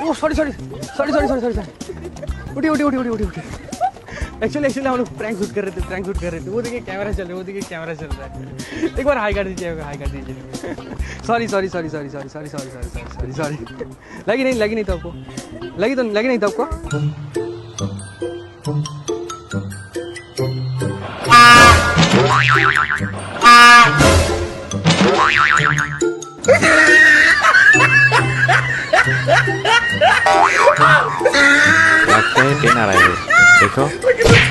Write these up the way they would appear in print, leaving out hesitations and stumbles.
ओ sorry sorry sorry sorry sorry sorry उठी उठी उठी उठी उठी उठी एक्चुअली हम लोग प्रैंक शूट कर रहे थे वो देखिए कैमरा चल रहा है। एक बार हाई कर दीजिए sorry sorry sorry sorry sorry sorry sorry sorry sorry sorry लगी नहीं तो आपको लगी नहीं तो आपको लगता है ट्रेन आ रहा है, देखो।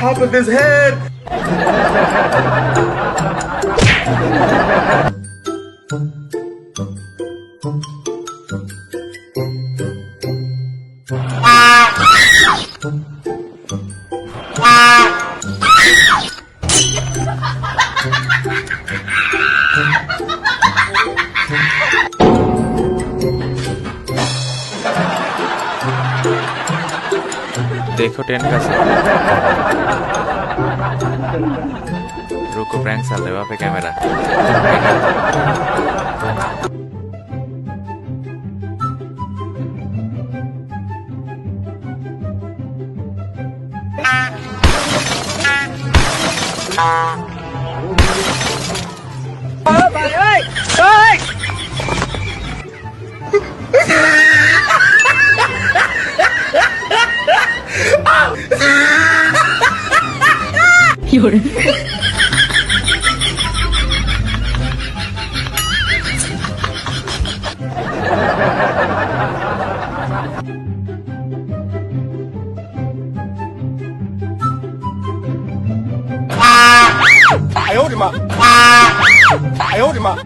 Top of his head. देखो ट्रेन का रुको, प्रैंक चल रहा है वहाँ पे camera. I owed him up. I owed him up.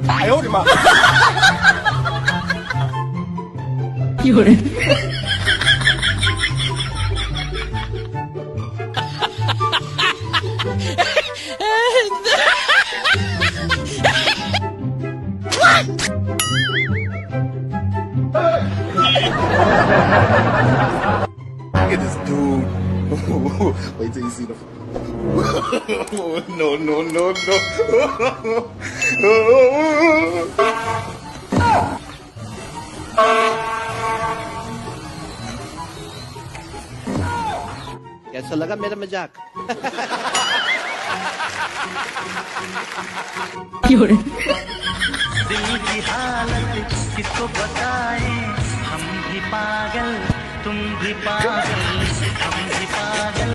I owed him up. Look at this dude. Wait till you see the. No, no, no, no. कैसा लगा मेरा मजाक? दिल की हालत किसको बताएं, हम भी पागल तुम भी पागल हम भी पागल।